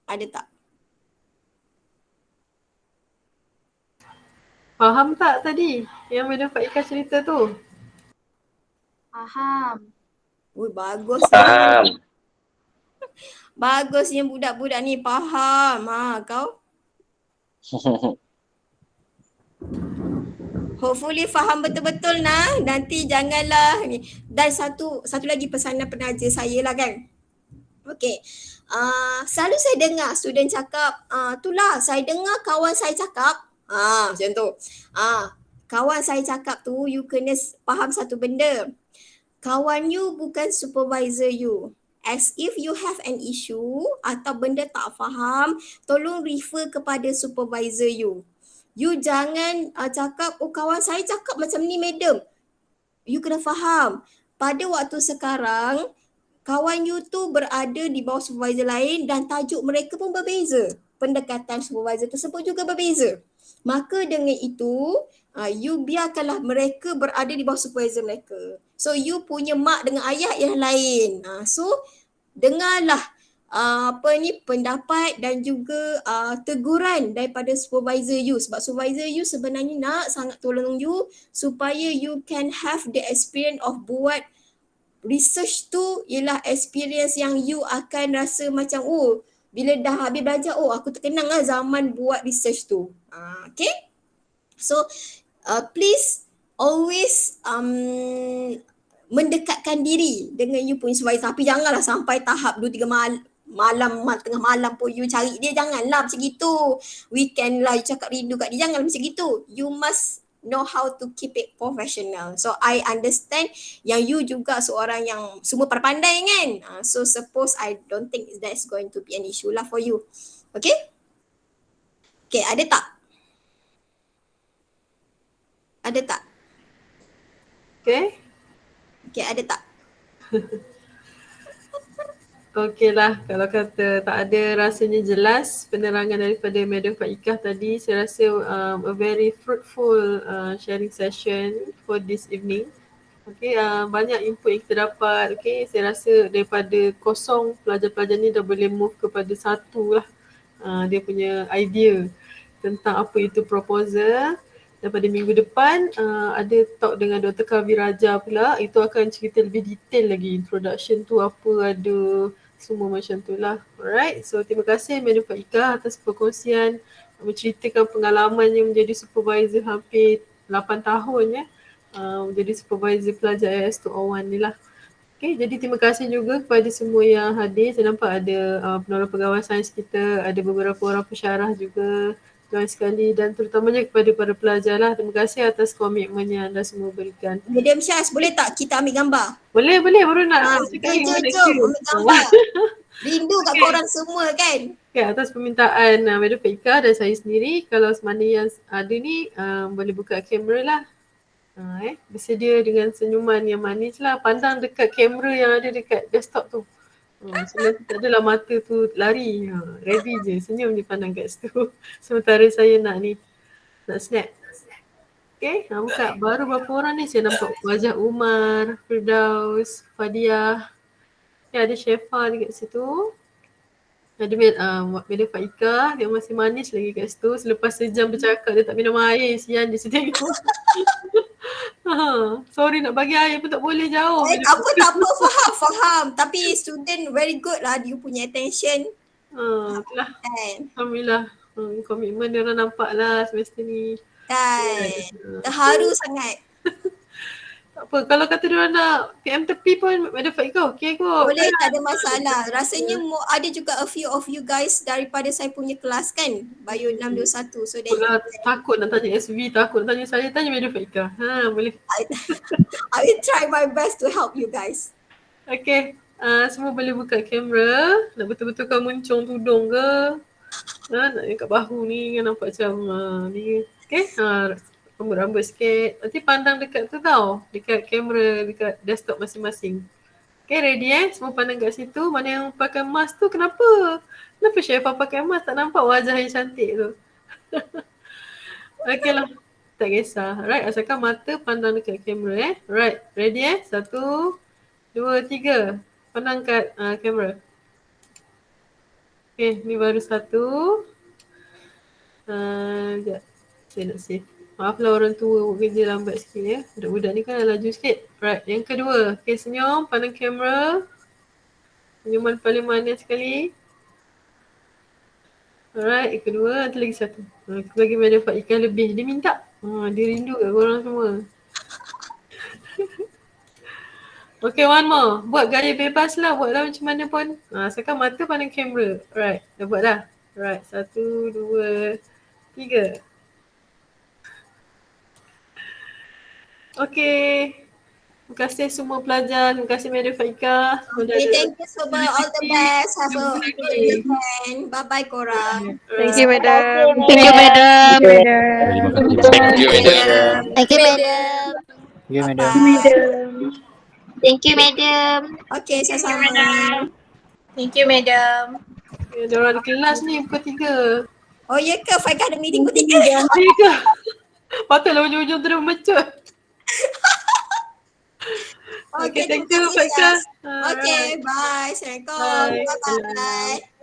Ada tak? Faham tak tadi yang Madam Pak Ika cerita tu? Faham. Bagus. Faham. Bagusnya budak-budak ni faham. Kau? Hopefully faham betul-betul nah. Nanti janganlah ni. Dan satu lagi pesanan penaja saya lah kan. Okay. Selalu saya dengar student cakap, itulah saya dengar kawan saya cakap. Macam tu. Kawan saya cakap tu, you kena faham satu benda. Kawan you bukan supervisor you. As if you have an issue atau benda tak faham, tolong refer kepada supervisor you. You jangan cakap, kawan saya cakap macam ni madam. You kena faham. Pada waktu sekarang, kawan you tu berada di bawah supervisor lain dan tajuk mereka pun berbeza. Pendekatan supervisor tersebut juga berbeza. Maka dengan itu, you biarkanlah mereka berada di bawah supervisor mereka. So you punya mak dengan ayah yang lain. So dengarlah pendapat dan juga teguran daripada supervisor you. Sebab supervisor you sebenarnya nak sangat tolong you supaya you can have the experience of buat research tu ialah experience yang you akan rasa macam bila dah habis belajar, aku terkenang lah zaman buat research tu. Okay? So, please always mendekatkan diri dengan you punya supervisor. Tapi janganlah sampai tahap 2-3 tengah malam pun you cari dia. Janganlah macam gitu. Weekend lah you cakap rindu kat dia. Janganlah macam gitu. You must know how to keep it professional. So I understand yang you juga seorang yang semua pandai kan. So suppose I don't think that's going to be an issue lah for you. Okay? Okay, ada tak? Ada tak? Okay. Okay, ada tak? Okey lah, kalau kata tak ada rasanya jelas penerangan daripada Madam Faikah tadi, saya rasa a very fruitful sharing session for this evening. Okey, banyak input yang kita dapat. Okey, saya rasa daripada kosong pelajar-pelajar ni dah boleh move kepada satu lah dia punya idea tentang apa itu proposal. Dan pada minggu depan ada talk dengan Dr. Kavi Raja pula, itu akan cerita lebih detail lagi introduction tu apa ada, semua macam tu lah. Alright, so terima kasih Madam Faikah atas perkongsian menceritakan pengalamannya menjadi supervisor hampir 8 tahun ya. Menjadi supervisor pelajar IAS 201 ni lah. Okay, jadi terima kasih juga kepada semua yang hadir. Saya nampak ada penolong pegawai sains kita, ada beberapa orang pensyarah juga join sekali dan terutamanya kepada para pelajar lah. Terima kasih atas komitmen yang anda semua berikan. Madam Syaz, boleh tak kita ambil gambar? Boleh, baru nak cakap yang mana Jom queue. ambil gambar. Rindu kat korang semua kan? Okay, atas permintaan Madam Faikah dan saya sendiri, kalau semana yang ada ni boleh buka kamera lah. Bersedia dengan senyuman yang manis lah. Pandang dekat kamera yang ada dekat desktop tu. Sebelum tu tak adalah mata tu lari. Ready je, senyum je pandang kat situ. Sementara saya nak snap. Okay, buka. Baru berapa orang ni saya nampak wajah Umar, Firdaus, Fadiah. Okay, ada Syefa dekat situ. Ada Madam Faikah, dia masih manis lagi kat situ. Selepas sejam bercakap dia tak minum air. Sian dia tengok. Sorry nak bagi air pun tak boleh jauh. Tak apa, faham. Tapi student very good lah dia punya attention. Itulah. Alhamdulillah. Komitmen dia orang nampak lah semester ni. Kan. Terharu sangat. Tak apa, kalau kata dia orang nak PM tepi pun Madam Faikah okey kot. Boleh, tak ada masalah. Rasanya ada juga a few of you guys daripada saya punya kelas kan. Bio 621. So takut nak tanya SV, takut nak tanya saya, tanya Madam Faikah. Boleh. I will try my best to help you guys. Okay. Semua boleh buka kamera. Nak betul-betul kan muncung tudung ke? Nak yang kat bahu ni kan nampak macam ni. Okay. Rambut-rambut sikit. Nanti pandang dekat tu tau. Dekat kamera, dekat desktop masing-masing. Okay, ready Semua pandang kat situ. Mana yang pakai mask tu, kenapa? Kenapa Syefa pakai mask? Tak nampak wajah yang cantik tu. Okay lah. Tak kisah. Right, asalkan mata pandang dekat kamera Right, ready 1, 2, 3. Pandang kat kamera. Okay, ni baru satu. Sekejap. Saya nak save. Maaflah orang tua kerja lambat sikit ya. Budak-budak ni kan laju sikit. Right, yang kedua. Okay, senyum, pandang kamera. Senyuman paling manis sekali. Alright, yang kedua, nanti lagi satu. Aku bagi Madam Faikah lebih. Dia minta. Dia rindu kat korang semua. Okay, one more. Buat gaya bebas lah. Buatlah macam mana pun. Asalkan mata pandang kamera. Alright, dah buat dah. Alright, 1, 2, 3. Okay. Terima kasih semua pelajar. Terima kasih Madam Faikah. Okay, thank you so much. All the best. Have a good weekend. Bye-bye korang. Thank you, Madam. Thank you, Madam. Terima kasih. Thank you, Madam. Thank you, Madam. Okay, sama-sama. Thank you, Madam. Ada orang di kelas ni pukul 3. Oh ya ke? Faikah ada meeting pukul 3? Ya ke? Patutlah ujung-ujung tu dah mecut. Okay, thank you Faikah. Okay, bye. Assalamualaikum. Bye-bye.